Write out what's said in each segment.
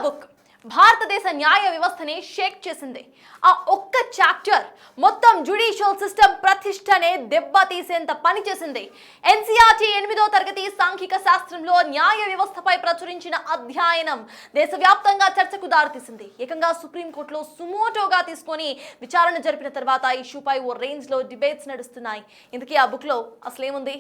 Book భారతదేశ న్యాయ వ్యవస్థని షేక్ చేసింది. ఆ ఒక్క చాప్టర్ మొత్తం జ్యుడిషియల్ సిస్టమ్ ప్రతిష్టనే దెబ్బతీసేంత పని చేసింది. ఎన్సీఆర్టీ 8వ తరగతి సాంఘిక శాస్త్రంలో న్యాయ వ్యవస్థపై ప్రచురించిన అధ్యయనం దేశవ్యాప్తంగా చర్చకు దారితీసింది. ఏకంగా సుప్రీంకోర్టులో సుమోటోగా తీసుకొని విచారణ జరిపిన తర్వాత ఈ ఇష్యూపై ఓ రేంజ్ లో డిబేట్స్ నడుస్తున్నాయి. ఇందుకే ఆ బుక్ లో అసలేముంది?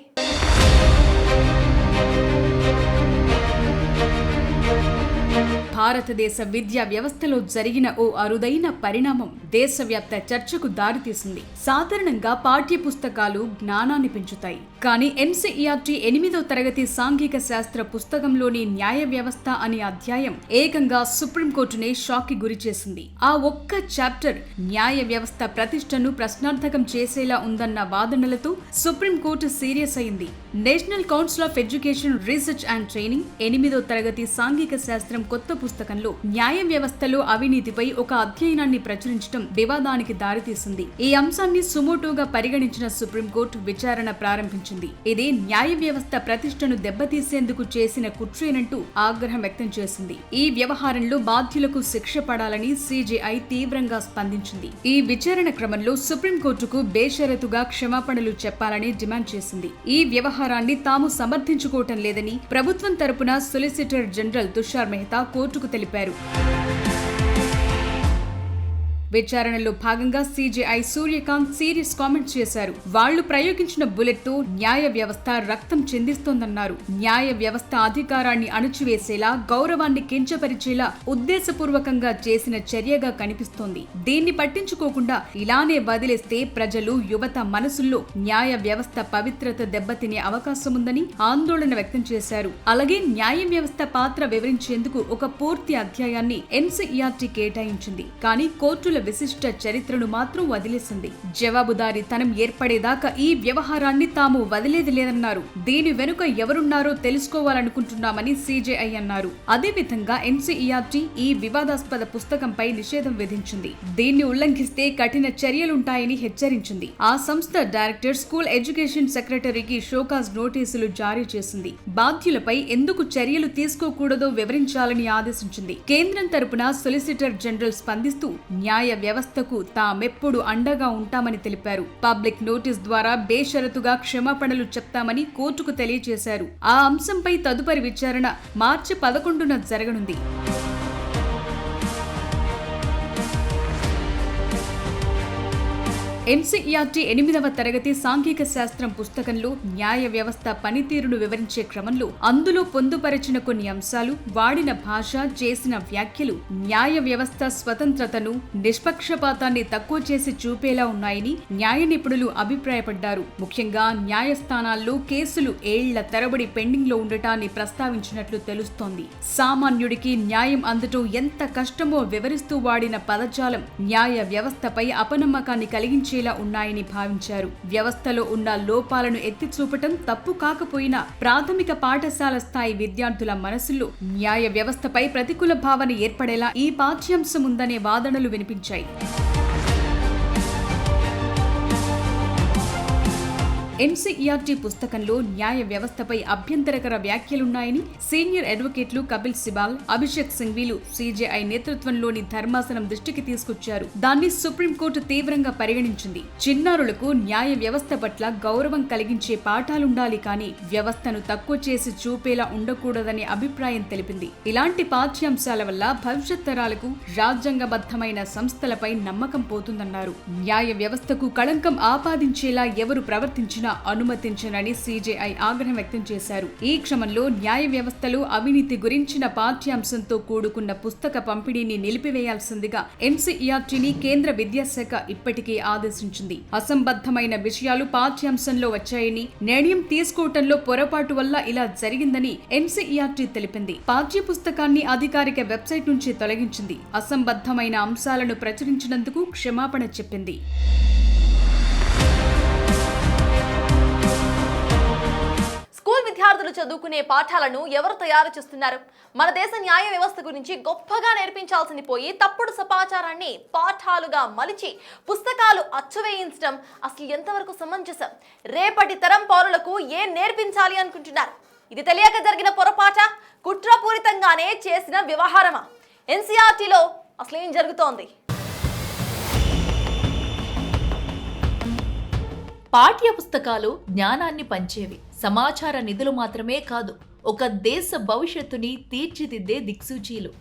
భారతదేశ విద్యా వ్యవస్థలో జరిగిన ఓ అరుదైన పరిణామం దేశవ్యాప్త చర్చకు దారితీసింది. సాధారణంగా పాఠ్య పుస్తకాలు జ్ఞానాన్ని పెంచుతాయి. కానీ ఎన్సీఈఆర్టీ 8వ తరగతి సాంఘిక శాస్త్ర పుస్తకంలోని న్యాయ వ్యవస్థ అనే అధ్యాయం ఏకంగా సుప్రీంకోర్టునే షాక్ కి గురి చేసింది. ఆ ఒక్క చాప్టర్ న్యాయ వ్యవస్థ ప్రతిష్టను ప్రశ్నార్థకం చేసేలా ఉందన్న వాదనలతో సుప్రీంకోర్టు సీరియస్ అయింది. National council of education research and training 8వ తరగతి సాంఘిక శాస్త్రం కొత్త పుస్తకంలో న్యాయ వ్యవస్థలో అవినీతిపై ఒక అధ్యయనాన్ని ప్రచురించడం వివాదానికి దారితీసింది. ఈ అంశాన్ని సుమోటోగా పరిగణించిన సుప్రీంకోర్టు విచారణ ప్రారంభించింది. ఇది న్యాయ వ్యవస్థ ప్రతిష్టను దెబ్బతీసేందుకు చేసిన కుట్రేనంటూ ఆగ్రహం వ్యక్తం చేసింది. ఈ వ్యవహారంలో బాధ్యులకు శిక్ష పడాలని సీజేఐ తీవ్రంగా స్పందించింది. ఈ విచారణ క్రమంలో సుప్రీంకోర్టుకు బేషరతుగా క్షమాపణలు చెప్పాలని డిమాండ్ చేసింది. ఈ వ్యవహారాన్ని తాము సమర్థించుకోవటం లేదని ప్రభుత్వం తరపున సొలిసిటర్ జనరల్ తుషార్ మెహతా కోర్టుకు తెలిపారు. విచారణలో భాగంగా సీజేఐ సూర్యకాంత్ సీరియస్ కామెంట్స్ చేశారు. వాళ్లు ప్రయోగించిన బుల్లెట్ తో న్యాయ వ్యవస్థ రక్తం చెందిస్తోందన్నారు. న్యాయ వ్యవస్థ అధికారాన్ని అణచివేసేలా, గౌరవాన్ని కించపరిచేలా ఉద్దేశపూర్వకంగా చేసిన చర్యగా కనిపిస్తోంది. దీన్ని పట్టించుకోకుండా ఇలానే వదిలేస్తే ప్రజలు, యువత మనసుల్లో న్యాయ వ్యవస్థ పవిత్రత దెబ్బతినే అవకాశముందని ఆందోళన వ్యక్తం చేశారు. అలాగే న్యాయ వ్యవస్థ పాత్ర వివరించేందుకు ఒక పూర్తి అధ్యాయాన్ని ఎన్సీఈఆర్టీ కేటాయించింది. కానీ కోర్టుల విశిష్ట చరిత్రను మాత్రం వదిలేసింది. జవాబుదారీతనం ఏర్పడేదాకా ఈ వ్యవహారాన్ని తాము వదిలేది లేదన్నారు. దీని వెనుక ఎవరున్నారో తెలుసుకోవాలనుకుంటున్నామని సీజేఐ అన్నారు. అదేవిధంగా ఎన్సీఈఆర్టీ ఈ వివాదాస్పద పుస్తకంపై నిషేధం విధించింది. దీన్ని ఉల్లంఘిస్తే కఠిన చర్యలుంటాయని హెచ్చరించింది. ఆ సంస్థ డైరెక్టర్ స్కూల్ ఎడ్యుకేషన్ సెక్రటరీకి షోకాజ్ నోటీసులు జారీ చేసింది. బాధ్యులపై ఎందుకు చర్యలు తీసుకోకూడదో వివరించాలని ఆదేశించింది. కేంద్రం తరపున సొలిసిటర్ జనరల్ స్పందిస్తూ న్యాయ వ్యవస్థకు తామెప్పుడు అండగా ఉంటామని తెలిపారు. పబ్లిక్ నోటీస్ ద్వారా బేషరతుగా క్షమాపణలు చెప్తామని కోర్టుకు తెలియజేశారు. ఆ అంశంపై తదుపరి విచారణ మార్చి 11న జరగనుంది. ఎన్సీఈఆర్టీ 8వ తరగతి సాంఘిక శాస్త్రం పుస్తకంలో న్యాయ వ్యవస్థ పనితీరును వివరించే క్రమంలో అందులో పొందుపరిచిన కొన్ని అంశాలు, వాడిన భాష, చేసిన వ్యాఖ్యలు న్యాయ వ్యవస్థ స్వతంత్రతను, నిష్పక్షపాతాన్ని తక్కువ చేసి చూపేలా ఉన్నాయని న్యాయ నిపుణులు అభిప్రాయపడ్డారు. ముఖ్యంగా న్యాయస్థానాల్లో కేసులు ఏళ్ల తరబడి పెండింగ్ లో ఉండటాన్ని ప్రస్తావించినట్లు తెలుస్తోంది. సామాన్యుడికి న్యాయం అందటం ఎంత కష్టమో వివరిస్తూ వాడిన పదజాలం న్యాయ వ్యవస్థపై అపనమ్మకాన్ని కలిగించే ఉన్నాయని భావించారు. వ్యవస్థలో ఉన్న లోపాలను ఎత్తి చూపటం తప్పు కాకపోయినా ప్రాథమిక పాఠశాల స్థాయి విద్యార్థుల మనసుల్లో న్యాయ వ్యవస్థపై ప్రతికూల భావన ఏర్పడేలా ఈ పాఠ్యాంశం ఉందనే వాదనలు వినిపించాయి. ఎన్సీఈఆర్టీ పుస్తకంలో న్యాయ వ్యవస్థపై అభ్యంతరకర వ్యాఖ్యలున్నాయని సీనియర్ అడ్వకేట్లు కపిల్ సిబాల్, అభిషేక్ సింఘ్వీలు సీజేఐ నేతృత్వంలోని ధర్మాసనం దృష్టికి తీసుకొచ్చారు. దాన్ని సుప్రీంకోర్టు తీవ్రంగా పరిగణించింది. చిన్నారులకు న్యాయ వ్యవస్థ పట్ల గౌరవం కలిగించే పాఠాలుండాలి కానీ వ్యవస్థను తక్కువ చేసి చూపేలా ఉండకూడదనే అభిప్రాయం తెలిపింది. ఇలాంటి పాఠ్యాంశాల వల్ల భవిష్యత్ తరాలకు రాజ్యాంగబద్ధమైన సంస్థలపై నమ్మకం పోతుందన్నారు. న్యాయ వ్యవస్థకు కళంకం ఆపాదించేలా ఎవరు ప్రవర్తించినా అనుమతించనని సీజేఐ ఆగ్రహం వ్యక్తం చేశారు. ఈ క్రమంలో న్యాయ వ్యవస్థలో అవినీతి గురించిన పాఠ్యాంశంతో కూడుకున్న పుస్తక పంపిణీని నిలిపివేయాల్సిందిగా ఎన్సీఈఆర్టీని కేంద్ర విద్యాశాఖ ఇప్పటికే ఆదేశించింది. అసంబద్ధమైన విషయాలు పాఠ్యాంశంలో వచ్చాయని, నిర్ణయం తీసుకోవటంలో పొరపాటు వల్ల ఇలా జరిగిందని ఎన్సీఈఆర్టీ తెలిపింది. పాఠ్య పుస్తకాన్ని అధికారిక వెబ్సైట్ నుంచి తొలగించింది. అసంబద్ధమైన అంశాలను ప్రచురించినందుకు క్షమాపణ చెప్పింది. స్కూల్ విద్యార్థులు చదువుకునే పాఠాలను ఎవరు తయారు చేస్తున్నారు? మన దేశ న్యాయ వ్యవస్థ గురించి గొప్పగా నేర్పించాల్సింది పోయి తప్పుడు సమాచారాన్ని పాఠాలుగా మలిచి పుస్తకాలు అచ్చువేయించడం అసలు ఎంతవరకు సమంజసం? రేపటి తరం పౌరులకు ఏం నేర్పించాలి అనుకుంటున్నారు? ఇది తెలియక జరిగిన పొరపాట, కుట్రపూరితంగానే చేసిన వ్యవహారమా? ఎన్సీఆర్టీలో అసలు ఏం జరుగుతోంది? పాఠ్య పుస్తకాలు జ్ఞానాన్ని పంచేవి, సమాచార నిధులు మాత్రమే కాదు, ఒక దేశ భవిష్యత్తుని తీర్చిదిద్దే దిక్సూచీలు.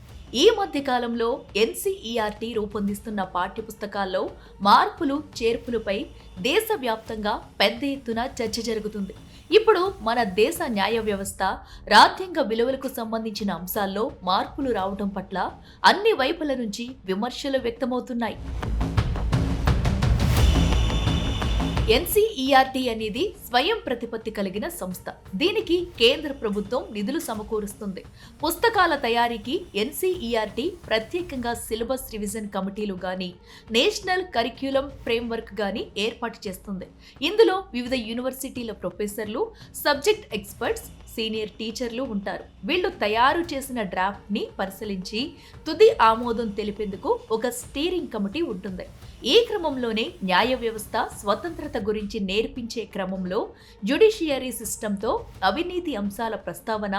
ఈ మధ్య కాలంలో ఎన్సీఈఆర్టీ రూపొందిస్తున్న పాఠ్యపుస్తకాల్లో మార్పులు చేర్పులపై దేశవ్యాప్తంగా పెద్ద ఎత్తున చర్చ జరుగుతుంది. ఇప్పుడు మన దేశ న్యాయ వ్యవస్థ, రాజ్యాంగ విలువలకు సంబంధించిన అంశాల్లో మార్పులు రావడం పట్ల అన్ని వైపుల నుంచి విమర్శలు వ్యక్తమవుతున్నాయి. ఎన్సీఈఆర్టీ అనేది స్వయం ప్రతిపత్తి కలిగిన సంస్థ. దీనికి కేంద్ర ప్రభుత్వం నిధులు సమకూరుస్తుంది. పుస్తకాల తయారీకి ఎన్సీఈఆర్టీ ప్రత్యేకంగా సిలబస్ రివిజన్ కమిటీలు గాని, నేషనల్ కరిక్యులం ఫ్రేమ్వర్క్ గాని ఏర్పాటు చేస్తుంది. ఇందులో వివిధ యూనివర్సిటీల ప్రొఫెసర్లు, సబ్జెక్ట్ ఎక్స్పర్ట్స్, సీనియర్ టీచర్లు ఉంటారు. వీళ్ళు తయారు చేసిన డ్రాఫ్ట్ ని పరిశీలించి తుది ఆమోదం తెలిపేందుకు ఒక స్టీరింగ్ కమిటీ ఉంటుంది. ఈ క్రమంలోనే న్యాయ వ్యవస్థ స్వతంత్రత గురించి నేర్పించే క్రమంలో జ్యుడిషియరీ సిస్టంతో అవినీతి అంశాల ప్రస్తావన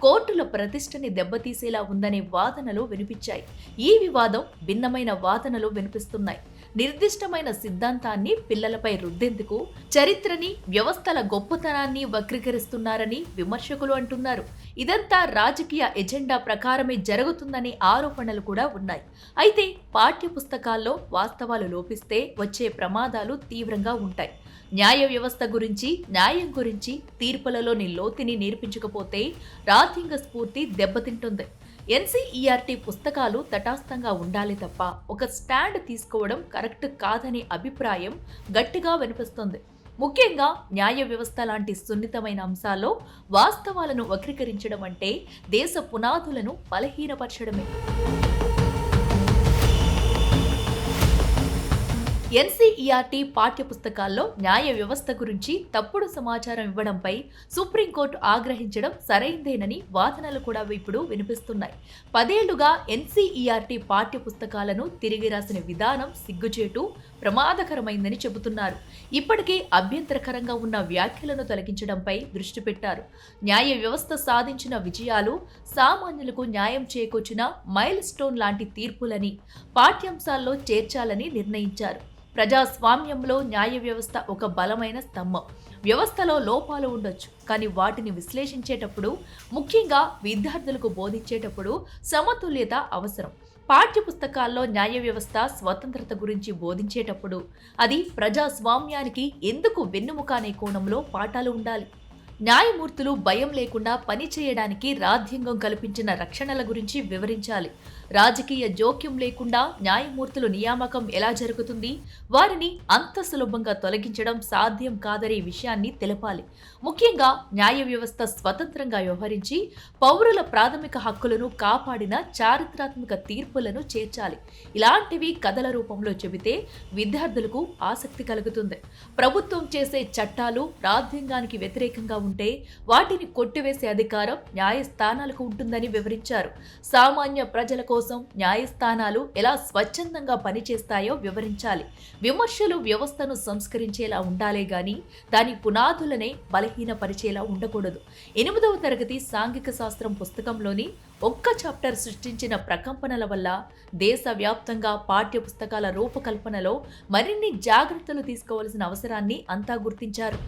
కోర్టుల ప్రతిష్టని దెబ్బతీసేలా ఉందనే వాదనలు వినిపించాయి. ఈ వివాదం భిన్నమైన వాదనలు వినిపిస్తున్నాయి. నిర్దిష్టమైన సిద్ధాంతాన్ని పిల్లలపై రుద్దేందుకు చరిత్రని, వ్యవస్థల గొప్పతనాన్ని వక్రీకరిస్తున్నారని విమర్శకులు అంటున్నారు. ఇదంతా రాజకీయ ఎజెండా ప్రకారమే జరుగుతుందనే ఆరోపణలు కూడా ఉన్నాయి. అయితే పాఠ్య పుస్తకాల్లో వాస్తవాలు లోపిస్తే వచ్చే ప్రమాదాలు తీవ్రంగా ఉంటాయి. న్యాయ వ్యవస్థ గురించి, న్యాయం గురించి తీర్పులలోని లోతుని నేర్పించకపోతే రాజ్యాంగ స్ఫూర్తి దెబ్బతింటుంది. ఎన్సీఈఆర్టీ పుస్తకాలు తటస్థంగా ఉండాలి తప్ప ఒక స్టాండ్ తీసుకోవడం కరెక్ట్ కాదనే అభిప్రాయం గట్టిగా వినిపిస్తుంది. ముఖ్యంగా న్యాయ వ్యవస్థ లాంటి సున్నితమైన అంశాల్లో వాస్తవాలను వక్రీకరించడం అంటే దేశ పునాదులను బలహీనపరచడమే. ఎన్సీఈఆర్టీ పాఠ్య పుస్తకాల్లో న్యాయ వ్యవస్థ గురించి తప్పుడు సమాచారం ఇవ్వడంపై సుప్రీంకోర్టు ఆగ్రహించడం సరైందేనని వాదనలు కూడా ఇప్పుడు వినిపిస్తున్నాయి. 10 ఏళ్లుగా ఎన్సీఈఆర్టీ పాఠ్య పుస్తకాలను తిరిగి రాసిన విధానం సిగ్గుచేటు, ప్రమాదకరమైందని చెబుతున్నారు. ఇప్పటికే అభ్యంతరకరంగా ఉన్న వ్యాఖ్యలను తొలగించడంపై దృష్టి పెట్టారు. న్యాయ వ్యవస్థ సాధించిన విజయాలు, సామాన్యులకు న్యాయం చేకూర్చిన మైల్ స్టోన్ లాంటి తీర్పులని పాఠ్యాంశాల్లో చేర్చాలని నిర్ణయించారు. ప్రజాస్వామ్యంలో న్యాయ వ్యవస్థ ఒక బలమైన స్తంభం. వ్యవస్థలో లోపాలు ఉండొచ్చు, కానీ వాటిని విశ్లేషించేటప్పుడు, ముఖ్యంగా విద్యార్థులకు బోధించేటప్పుడు సమతుల్యత అవసరం. పాఠ్య పుస్తకాల్లో న్యాయ వ్యవస్థ స్వతంత్రత గురించి బోధించేటప్పుడు అది ప్రజాస్వామ్యానికి ఎందుకు వెన్నుముక అనే కోణంలో పాఠాలు ఉండాలి. న్యాయమూర్తులు భయం లేకుండా పనిచేయడానికి రాజ్యాంగం కల్పించిన రక్షణల గురించి వివరించాలి. రాజకీయ జోక్యం లేకుండా న్యాయమూర్తులు నియామకం ఎలా జరుగుతుంది, వారిని అంత సులభంగా తొలగించడం సాధ్యం కాదనే విషయాన్ని తెలపాలి. ముఖ్యంగా న్యాయ వ్యవస్థ స్వతంత్రంగా వ్యవహరించి పౌరుల ప్రాథమిక హక్కులను కాపాడిన చారిత్రాత్మక తీర్పులను చేర్చాలి. ఇలాంటివి కథల రూపంలో చెబితే విద్యార్థులకు ఆసక్తి కలుగుతుంది. ప్రభుత్వం చేసే చట్టాలు రాజ్యాంగానికి వ్యతిరేకంగా ఉంటే వాటిని కొట్టివేసే అధికారం న్యాయస్థానాలకు ఉంటుందని వివరించారు. సామాన్య ప్రజల కోసం న్యాయస్థానాలు ఎలా స్వచ్ఛందంగా పనిచేస్తాయో వివరించాలి. విమర్శలు వ్యవస్థను సంస్కరించేలా ఉండాలే గాని దాని పునాదులనే బలహీనపరిచేలా ఉండకూడదు. 8వ తరగతి సాంఘిక శాస్త్రం పుస్తకంలోని ఒక్క చాప్టర్ సృష్టించిన ప్రకంపనల వల్ల దేశవ్యాప్తంగా పాఠ్య పుస్తకాల రూపకల్పనలో మరిన్ని జాగ్రత్తలు తీసుకోవాల్సిన అవసరాన్ని అంతా గుర్తించారు.